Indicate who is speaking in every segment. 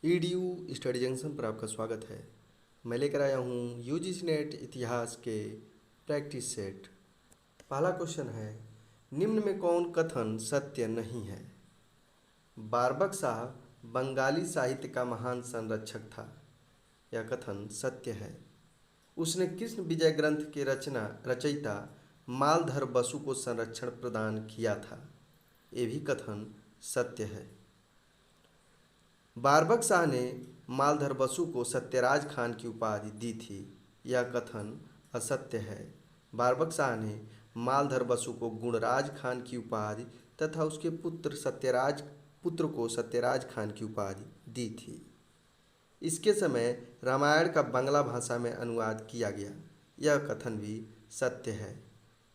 Speaker 1: EDU study junction पर आपका स्वागत है। मैं लेकर आया हूँ यूजीसी नेट इतिहास के प्रैक्टिस सेट। पहला क्वेश्चन है, निम्न में कौन कथन सत्य नहीं है? बारबक शाह बंगाली साहित्य का महान संरक्षक था। यह कथन सत्य है। उसने कृष्ण विजय ग्रंथ के रचयिता मालधर बसु को संरक्षण प्रदान किया था। ये भी कथन सत्य है। बारबक शाह ने मालधर बसु को सत्यराज खान की उपाधि दी थी। यह कथन असत्य है। बारबक शाह ने मालधर बसु को गुणराज खान की उपाधि तथा उसके पुत्र को सत्यराज खान की उपाधि दी थी। इसके समय रामायण का बांग्ला भाषा में अनुवाद किया गया। यह कथन भी सत्य है।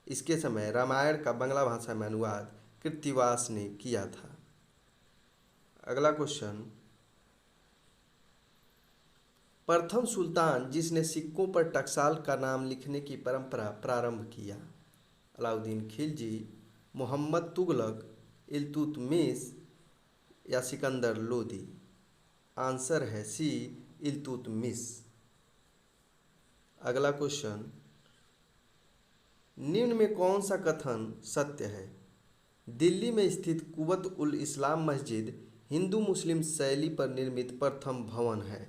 Speaker 1: इसके समय रामायण का बांग्ला भाषा में अनुवाद कृत्तिवास ने किया था। अगला क्वेश्चन, प्रथम सुल्तान जिसने सिक्कों पर टकसाल का नाम लिखने की परंपरा प्रारंभ किया? अलाउद्दीन खिलजी, मोहम्मद तुगलक, इल्तुतमिश या सिकंदर लोदी? आंसर है सी, इल्तुतमिश। अगला क्वेश्चन, निम्न में कौन सा कथन सत्य है? दिल्ली में स्थित कुवत उल इस्लाम मस्जिद हिंदू मुस्लिम शैली पर निर्मित प्रथम भवन है।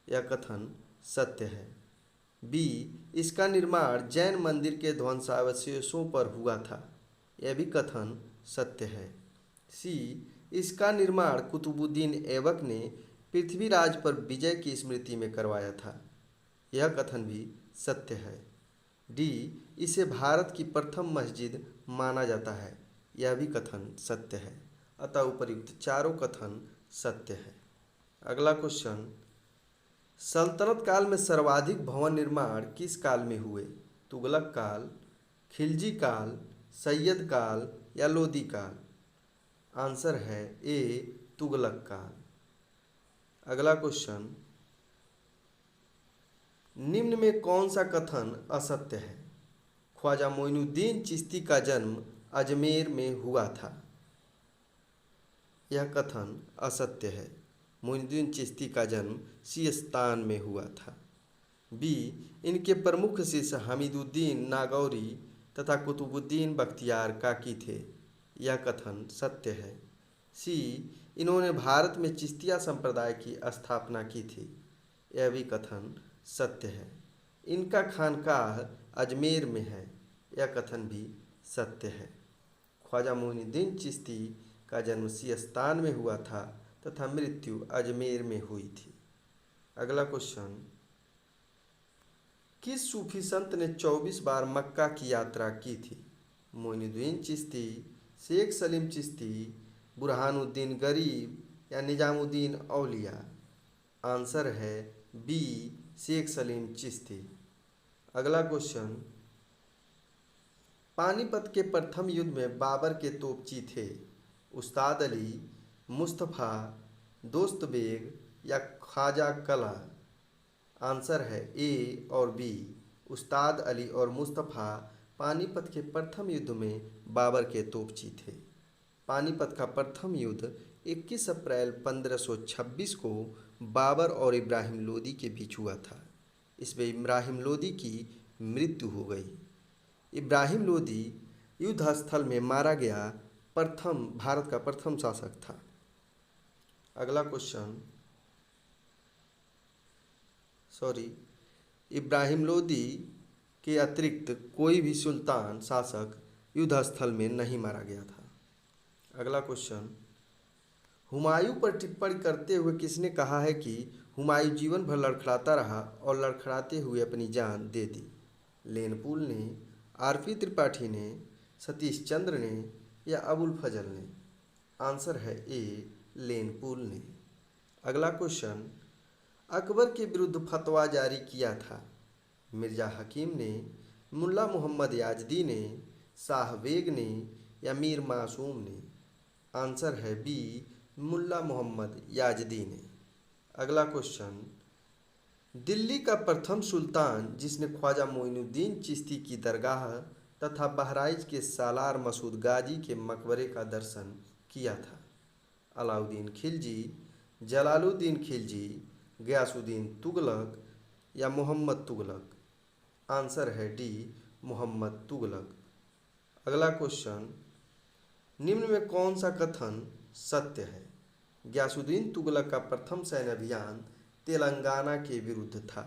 Speaker 1: यह कथन सत्य है। बी, इसका निर्माण जैन मंदिर के ध्वंसावशेषों पर हुआ था। यह भी कथन सत्य है। सी, इसका निर्माण कुतुबुद्दीन ऐबक ने पृथ्वीराज पर विजय की स्मृति में करवाया था। यह कथन भी सत्य है। डी, इसे भारत की प्रथम मस्जिद माना जाता है। यह भी कथन सत्य है। अतः उपर्युक्त चारों कथन सत्य है। अगला क्वेश्चन, सल्तनत काल में सर्वाधिक भवन निर्माण किस काल में हुए? तुगलक काल, खिलजी काल, सैयद काल या लोदी काल? आंसर है ए, तुगलक काल। अगला क्वेश्चन, निम्न में कौन सा कथन असत्य है? ख्वाजा मोइनुद्दीन चिश्ती का जन्म अजमेर में हुआ था। यह कथन असत्य है। मोइनुद्दीन चिश्ती का जन्म सिस्तान में हुआ था। बी, इनके प्रमुख शिष्य हमीदुद्दीन नागौरी तथा कुतुबुद्दीन बख्तियार काकी थे। यह कथन सत्य है। सी, इन्होंने भारत में चिश्तिया संप्रदाय की स्थापना की थी। यह भी कथन सत्य है। इनका खानकाह अजमेर में है। यह कथन भी सत्य है। ख्वाजा मोइनुद्दीन चिश्ती का जन्म सिस्तान में हुआ था तथा मृत्यु अजमेर में हुई थी। अगला क्वेश्चन, किस सूफी संत ने 24 बार मक्का की यात्रा की थी? मोइनुद्दीन चिश्ती, शेख सलीम चिश्ती, बुरहानुद्दीन गरीब या निजामुद्दीन औलिया? आंसर है बी, शेख सलीम चिश्ती। अगला क्वेश्चन, पानीपत के प्रथम युद्ध में बाबर के तोपची थे उस्ताद अली, मुस्तफ़ा, दोस्त बेग या ख्वाजा कला? आंसर है ए और बी, उस्ताद अली और मुस्तफ़ा पानीपत के प्रथम युद्ध में बाबर के तोपची थे। पानीपत का प्रथम युद्ध 21 अप्रैल 1526 को बाबर और इब्राहिम लोदी के बीच हुआ था। इसमें इब्राहिम लोदी की मृत्यु हो गई। इब्राहिम लोदी युद्ध स्थल में मारा गया भारत का प्रथम शासक था। अगला क्वेश्चन, इब्राहिम लोदी के अतिरिक्त कोई भी सुल्तान शासक युद्ध स्थल में नहीं मारा गया था। अगला क्वेश्चन, हुमायूं पर टिप्पणी करते हुए किसने कहा है कि हुमायूं जीवन भर लड़खड़ाता रहा और लड़खड़ाते हुए अपनी जान दे दी? लेनपुल ने, आरपी त्रिपाठी ने, सतीश चंद्र ने या अबुल फजल ने? आंसर है ए, लेनपुल ने। अगला क्वेश्चन, अकबर के विरुद्ध फतवा जारी किया था? मिर्ज़ा हकीम ने, मुल्ला मोहम्मद याजदी ने, शाह बेग ने या मीर मासूम ने? आंसर है बी, मुल्ला मोहम्मद याजदी ने। अगला क्वेश्चन, दिल्ली का प्रथम सुल्तान जिसने ख्वाजा मोइनुद्दीन चिश्ती की दरगाह तथा बहराइच के सालार मसूद गाजी के मकबरे का दर्शन किया था? अलाउद्दीन खिलजी, जलालुद्दीन खिलजी, गयासुद्दीन तुगलक या मोहम्मद तुगलक। आंसर है डी, मोहम्मद तुगलक। अगला क्वेश्चन, निम्न में कौन सा कथन सत्य है? गयासुद्दीन तुगलक का प्रथम सैन्य अभियान तेलंगाना के विरुद्ध था।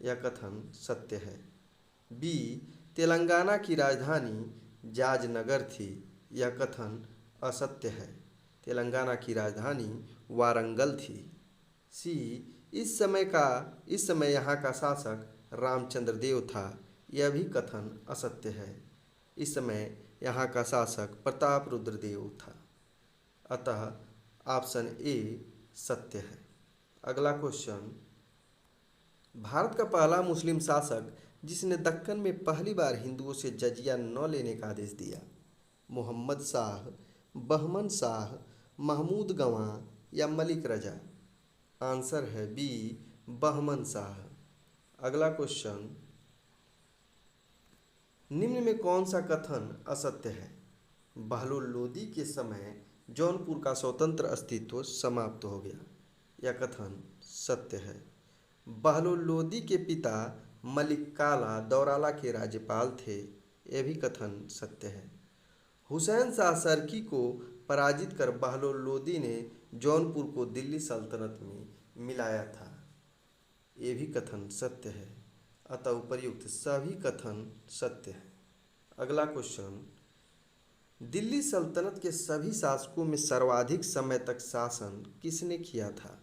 Speaker 1: यह कथन सत्य है। बी, तेलंगाना की राजधानी जाजनगर थी। यह कथन असत्य है। तेलंगाना की राजधानी वारंगल थी। सी, इस समय यहाँ का शासक रामचंद्र देव था। यह भी कथन असत्य है। इस समय यहाँ का शासक प्रताप रुद्र देव था। अतः ऑप्शन ए सत्य है। अगला क्वेश्चन, भारत का पहला मुस्लिम शासक जिसने दक्कन में पहली बार हिंदुओं से जजिया न लेने का आदेश दिया? मोहम्मद शाह, बहमन शाह, महमूद गवां या मलिक रजा? आंसर है बी, बहमन शाह। अगला क्वेश्चन, निम्न में कौन सा कथन असत्य है? बहलोल लोदी के समय जौनपुर का स्वतंत्र अस्तित्व समाप्त हो गया। यह कथन सत्य है। बहलोल लोदी के पिता मलिक काला दौराला के राज्यपाल थे। यह भी कथन सत्य है। हुसैन शाह सरकी को पराजित कर बहलोल लोदी ने जौनपुर को दिल्ली सल्तनत में मिलाया था। ये भी कथन सत्य है। अतः उपर्युक्त सभी कथन सत्य है। अगला क्वेश्चन, दिल्ली सल्तनत के सभी शासकों में सर्वाधिक समय तक शासन किसने किया था?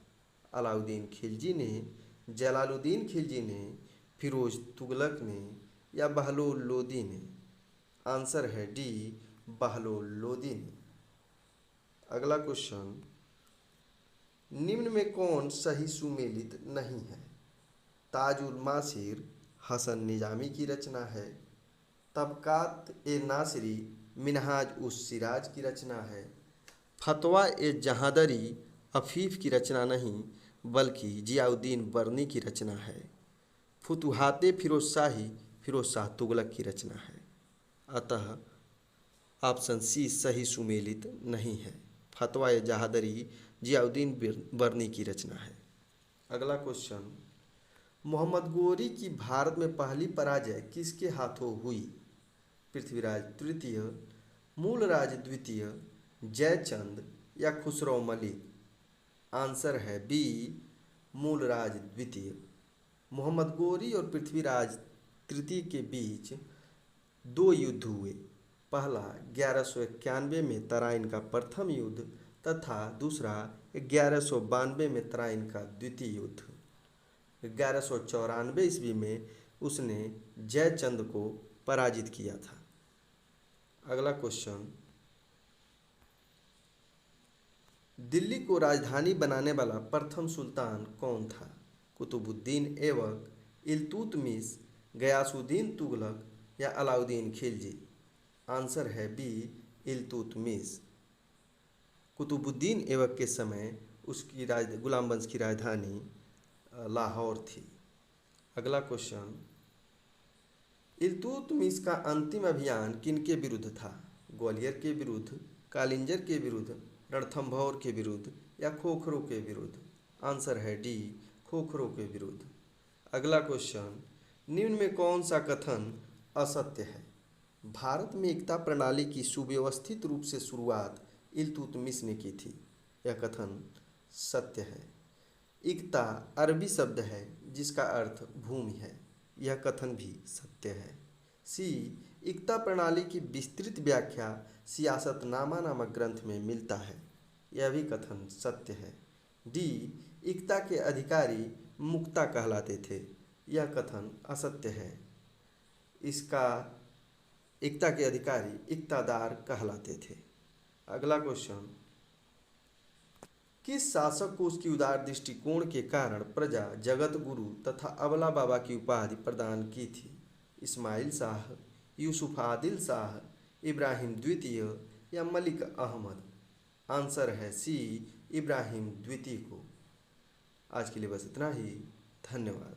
Speaker 1: अलाउद्दीन खिलजी ने, जलालुद्दीन खिलजी ने, फिरोज तुगलक ने या बहलोल लोदी ने? आंसर है डी, बहलोल लोदी ने। अगला क्वेश्चन, निम्न में कौन सही सुमेलित नहीं है? ताजुल मासिर हसन निजामी की रचना है, तबकात ए नासिरी मिनहाज उस सिराज की रचना है, फतवा ए जहादरी अफीफ की रचना नहीं बल्कि जियाउद्दीन बर्नी की रचना है, फुतुहाते फिरोज शाही फिरोज शाह तुगलक की रचना है। अतः ऑप्शन सी सही सुमेलित नहीं है। फतवा ए जहादरी जियाउद्दीन बर्नी की रचना है। अगला क्वेश्चन, मोहम्मद गोरी की भारत में पहली पराजय किसके हाथों हुई? पृथ्वीराज तृतीय, मूलराज द्वितीय, जयचंद या खुसरो मलिक? आंसर है बी, मूलराज द्वितीय। मोहम्मद गोरी और पृथ्वीराज तृतीय के बीच दो युद्ध हुए। पहला 1191 में तराइन का प्रथम युद्ध तथा दूसरा 1192 में तराइन का द्वितीय युद्ध। 1194 ईस्वी में उसने जयचंद को पराजित किया था। अगला क्वेश्चन, दिल्ली को राजधानी बनाने वाला प्रथम सुल्तान कौन था? कुतुबुद्दीन ऐबक, इल्तुतमिश, गयासुद्दीन तुगलक या अलाउद्दीन खिलजी? आंसर है बी, इल्तुतमिश। कुतुबुद्दीन ऐबक के समय उसकी गुलाम वंश की राजधानी लाहौर थी। अगला क्वेश्चन, इल्तुतमिश का अंतिम अभियान किनके विरुद्ध था? ग्वालियर के विरुद्ध, कालिंजर के विरुद्ध, रणथंभौर के विरुद्ध या खोखरो के विरुद्ध? आंसर है डी, खोखरो के विरुद्ध। अगला क्वेश्चन, निम्न में कौन सा कथन असत्य है? भारत में एकता प्रणाली की सुव्यवस्थित रूप से शुरुआत इल्तुतमिश ने की थी। यह कथन सत्य है। एकता अरबी शब्द है जिसका अर्थ भूमि है। यह कथन भी सत्य है। सी, एकता प्रणाली की विस्तृत व्याख्या सियासतनामा नामक ग्रंथ में मिलता है। यह भी कथन सत्य है। डी, एकता के अधिकारी मुक्ता कहलाते थे। यह कथन असत्य है। इसका एकता के अधिकारी इक्तादार कहलाते थे। अगला क्वेश्चन, किस शासक को उसकी उदार दृष्टिकोण के कारण प्रजा जगत गुरु तथा अबला बाबा की उपाधि प्रदान की थी? इस्माइल शाह, यूसुफ आदिल शाह, इब्राहिम द्वितीय या मलिक अहमद? आंसर है सी, इब्राहिम द्वितीय को। आज के लिए बस इतना ही। धन्यवाद।